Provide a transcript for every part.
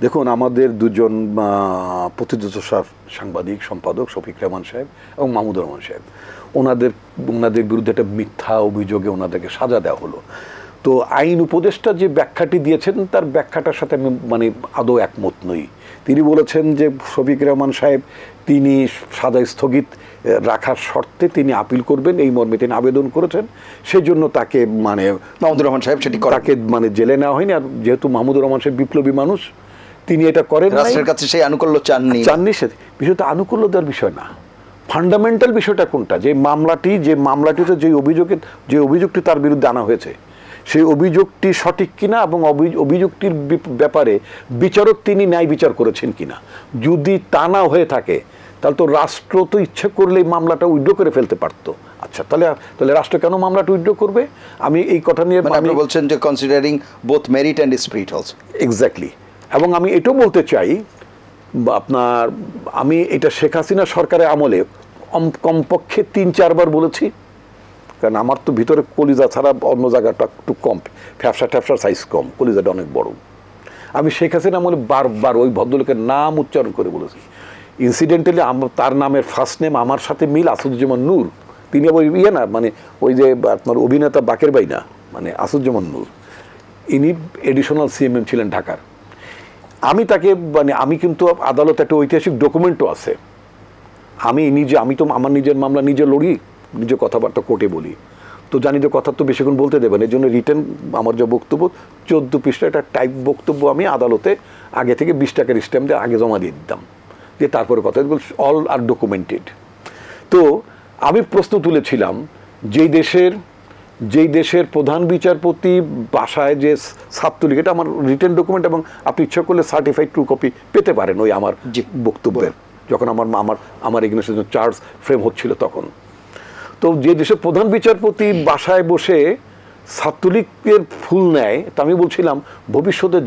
দেখুন, আমাদের দুজন প্রথিতযশা সাংবাদিক সম্পাদক শফিক রেহমান সাহেব এবং মাহমুদুর রহমান সাহেব, ওনাদের বিরুদ্ধে একটা মিথ্যা অভিযোগে ওনাদেরকে সাজা দেওয়া হলো। তো আইন উপদেষ্টা যে ব্যাখ্যাটি দিয়েছেন তার ব্যাখ্যাটার সাথে আমি আদৌ একমত নই। তিনি বলেছেন যে শফিক রেহমান সাহেব তিনি সাজা স্থগিত রাখার শর্তে তিনি আপিল করবেন, এই মর্মে তিনি আবেদন করেছেন। সেই জন্য তাকে মাহমুদুর রহমান সাহেব সেটি তাকে জেলে নেওয়া হয়নি। আর যেহেতু মাহমুদুর রহমান সাহেব বিপ্লবী মানুষ, তিনি এটা করেন, রাষ্ট্রের কাছে সেই আনুকূল্য চাননি। বিষয়টা আনুকূল্য দেওয়ার বিষয় না, ফান্ডামেন্টাল বিষয়টা কোনটা, যে মামলাটিতে যে অভিযোগটি তার বিরুদ্ধে আনা হয়েছে সেই অভিযোগটি সঠিক কিনা এবং অভিযোগটির ব্যাপারে বিচারক তিনি ন্যায় বিচার করেছেন কিনা। যদি তা না হয়ে থাকে তাহলে তো রাষ্ট্র তো ইচ্ছে করলেই মামলাটা উইথড্র করে ফেলতে পারতো। আচ্ছা, তাহলে রাষ্ট্র কেন মামলাটা উইথড্র করবে? আমি এই কথা নিয়ে আপনি বলছেন যে considering both merit and spirit also. Exactly. এবং আমি এটাও বলতে চাই, আমি এটা শেখ হাসিনা সরকারের আমলে কমপক্ষে 3-4 বার বলেছি, কারণ আমার তো ভিতরে কলিজা ছাড়া অন্য জায়গাটা একটু কম, ফ্যাপসা সাইজ কম, কলিজাটা অনেক বড়। আমি শেখ হাসিনা আমলে বারবার ওই ভদ্রলোকের নাম উচ্চারণ করে বলেছি। ইনসিডেন্টালি তার নামের ফার্স্ট নেম আমার সাথে মিল, আসাদুজ্জামান নূর। তিনি আবার না ওই যে আপনার অভিনেতা বাকের ভাই না, আসাদুজ্জামান নূর, ইনি এডিশনাল সিএমএম ছিলেন ঢাকার। আমি তাকে আমি কিন্তু আদালতে একটা ঐতিহাসিক ডকুমেন্টও আছে। আমি তো আমার নিজের মামলা নিজে লড়ি, নিজে কথাবার্তা কোর্টে বলি, তো জানি যে কথা তো বেশিক্ষণ বলতে দেবেন। এই জন্য রিটেন আমার যে বক্তব্য 14 পৃষ্ঠা একটা টাইপ বক্তব্য আমি আদালতে আগে থেকে 20 টাকার স্ট্যাম্প দিয়ে আগে জমা দিয়ে দিতাম, দিয়ে তারপরে কথা অল আর ডকুমেন্টেড। তো আমি প্রশ্ন তুলেছিলাম, যেই দেশের প্রধান বিচারপতি বাসায় যে ছাত্রলীগ, এটা আমার রিটেন ডকুমেন্ট, এবং আপনি ইচ্ছা করলে সার্টিফাইড ট্রু কপি পেতে পারেন ওই আমার বক্তব্যের, যখন আমার এগেইনস্টে চার্জ ফ্রেম হচ্ছিল তখন। তো যে দেশের প্রধান বিচারপতি বাসায় বসে ছাত্রলীগের ফুল নেয়, তা আমি বলছিলাম ভবিষ্যতে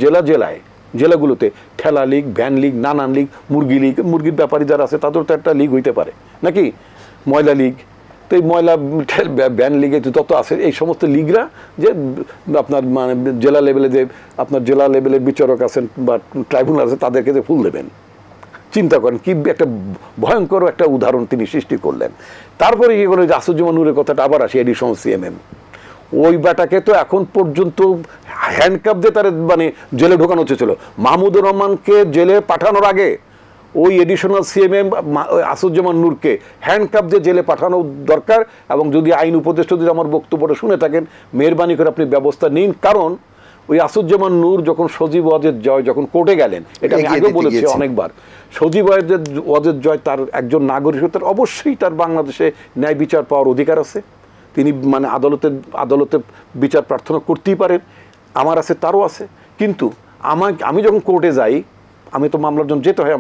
জেলাগুলোতে ঠেলা লীগ, ভ্যান লীগ, নানান লীগ, মুরগির ব্যাপারী যারা আছে তাদের তো একটা লীগ হইতে পারে নাকি, ময়লা লীগ। তো এই ময়লা ভ্যান লিগে তত আছে, এই সমস্ত লীগরা যে আপনার জেলা লেভেলে যে আপনার জেলা লেভেলের বিচারক আছেন বা ট্রাইব্যুনাল আছে তাদেরকে যে ফুল দেবেন। চিন্তা করেন কি একটা ভয়ঙ্কর একটা উদাহরণ তিনি সৃষ্টি করলেন। তারপরে কি করলেন, আসাদুজ্জামান নূরের কথাটা আবার আসি, এডিশনাল সিএমএম, ওই বেটাকে তো এখন পর্যন্ত হ্যান্ডকাপ দিয়ে তার জেলে ঢোকানো হচ্ছিল। মাহমুদুর রহমানকে জেলে পাঠানোর আগে ওই এডিশনাল সিএমএম আসাদুজ্জামান নূরকে হ্যান্ডকাপ দিয়ে জেলে পাঠানো দরকার। এবং যদি আইন উপদেষ্টা যদি আমার বক্তব্যটা শুনে থাকেন, মেহরবানি করে আপনি ব্যবস্থা নিন। কারণ ওই আসাদুজ্জামান নূর যখন সজীব ওয়াজেদ জয় যখন কোর্টে গেলেন, এটা আমি আগেও বলেছি অনেকবার, সজীব ওয়াজেদ জয় তার একজন নাগরিক, তার অবশ্যই তার বাংলাদেশে ন্যায় বিচার পাওয়ার অধিকার আছে। তিনি আদালতে বিচার প্রার্থনা করতেই পারেন, আমার আছে, তারও আছে। কিন্তু আমি যখন কোর্টে যাই, আমি তো মামলার জন্য যেতে হয়,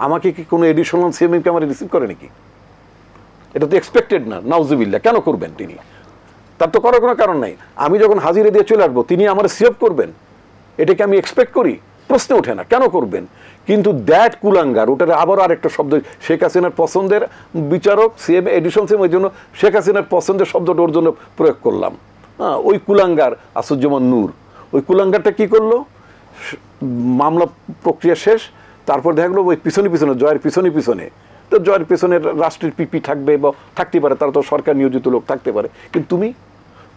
আমাকে কি কোনো এডিশনাল সিএমএমকে আমার রিসিভ করে নাকি? এটা তো এক্সপেক্টেড না, নাউজুবিল্লাহ। কেন করবেন তিনি? তার তো করার কোনো কারণ নাই। আমি যখন হাজিরা দিয়ে চলে আসবো তিনি আমার সেভ করবেন, এটাকে আমি এক্সপেক্ট করি? প্রশ্ন ওঠে না, কেন করবেন? কিন্তু দ্যাট কুলাঙ্গার, ওটার আবার আরেকটা শব্দ, শেখ হাসিনার পছন্দের বিচারক সিএম এডিশনাল সিএম, ওই জন্য শেখ হাসিনার পছন্দের শব্দটা ওর জন্য প্রয়োগ করলাম। ওই কুলাঙ্গার আসাদুজ্জামান নূর, ওই কুলাঙ্গারটা কি করলো, মামলা প্রক্রিয়া শেষ, তারপর দেখা গেলো ওই পিছনে জয়ের পিছনে তো জয়ের পেছনে রাষ্ট্রের পিপি থাকবে বা থাকতে পারে, তারা তো সরকার নিয়োজিত লোক থাকতে পারে। কিন্তু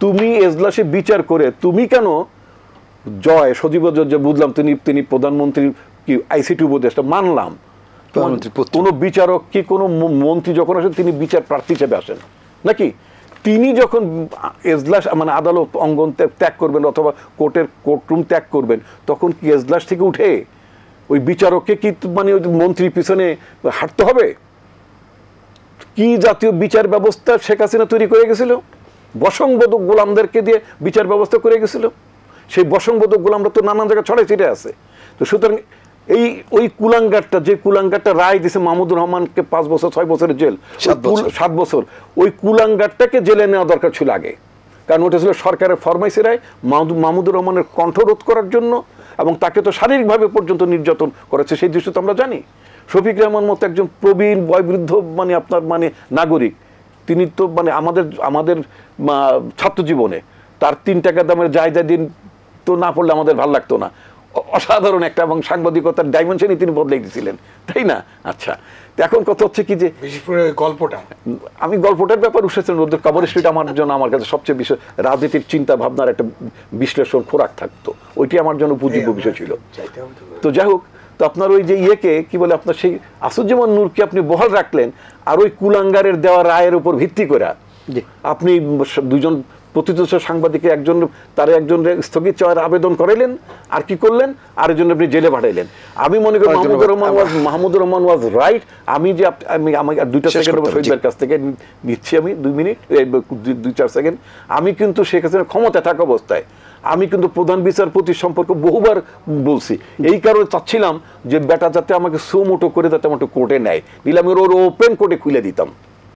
তুমি এজলাসে বিচার করে তুমি কেন জয় সজীব যে বুঝলাম তিনি প্রধানমন্ত্রীর কি আইসিটি উপদেষ্টা মানলাম, কোনো বিচারক কি কোনো মন্ত্রী যখন আসেন তিনি বিচার প্রার্থী হিসেবে আসেন নাকি? তিনি যখন এজলাস আদালত অঙ্গন ত্যাগ করবেন অথবা কোর্টরুম ত্যাগ করবেন, তখন কি এজলাস থেকে উঠে ওই বিচারককে কি ওই মন্ত্রীর পিছনে হাঁটতে হবে? কি জাতীয় বিচার ব্যবস্থা শেখ হাসিনা তৈরি করে গেছিল? বশংবোধক গোলামদেরকে দিয়ে বিচার ব্যবস্থা করে গেছিল। সেই বশংবোধক গোলামরা তো নানান জায়গায় ছড়াই ছিটে আছে। তো সুতরাং ওই কুলাঙ্গারটা রায় দিছে মাহমুদুর রহমানকে 5 বছর 6 বছরের জেল, 7 বছর, ওই কুলাঙ্গারটাকে জেলে নেওয়া দরকার ছিল আগে। কারণ ওটা ছিল সরকারের ফরমাইশি রায় মাহমুদুর রহমানের কণ্ঠরোধ করার জন্য, এবং তাকে তো শারীরিকভাবে পর্যন্ত নির্যাতন করেছে, সেই দৃশ্য তো আমরা জানি। শফিক রেহমান মতো একজন প্রবীণ বয়বৃদ্ধ আপনার নাগরিক, তিনি তো আমাদের ছাত্র জীবনে তার 3 টাকা দামের জায়গা দিন তো না পড়লে আমাদের ভালো লাগতো না। অসাধারণ একটা, এবং সাংবাদিকতার ডাইমেনশনই তিনি বদলে দিয়েছিলেন, তাই না? আচ্ছা, তো এখন কথা হচ্ছে কি যে বিশেষ করে গল্পটা আমি গল্পটার ব্যাপার উঠেছেন ওদের কভার স্ট্রিট আমার জন্য, আমার কাছে সবচেয়ে বিষয় রাজনীতির চিন্তা ভাবনার একটা বিশ্লেষণ খোরাক থাকতো, ওইটি আমার জন্য উপযোগ্য বিষয় ছিল। চাইতে হবে তো। তো যাই হোক, তো আপনার ওই যে ইয়েকে কি বলে, আপনার সেই আসুজ্জামান নূরকে আপনি বহাল রাখলেন, আর ওই কুলাঙ্গারের দেওয়া রায়ের উপর ভিত্তি করে আপনি দুজন প্রতিদর্শ সাংবাদিকে একজন স্থগিত চাওয়ার আবেদন করাইলেন, আর কি করলেন, আরেকজন আপনি জেলে পাঠাইলেন। আমি মনে করি মাহমুদুর রহমান ওয়াজ রাইট। আমি যে আমি 2 সেকেন্ড শহীদের কাছ থেকে নিচ্ছি, আমি 2 মিনিট 2-4 সেকেন্ড। আমি কিন্তু শেখ হাসিনার ক্ষমতা থাকা অবস্থায় আমি কিন্তু প্রধান বিচারপতি সম্পর্কে বহুবার বলছি, এই কারণে চাচ্ছিলাম যে বেটা যাতে আমাকে সুমোটো করে যাতে আমাকে কোর্টে নেয়, নিলে আমি ওর ওপেন কোর্টে খুলে দিতাম।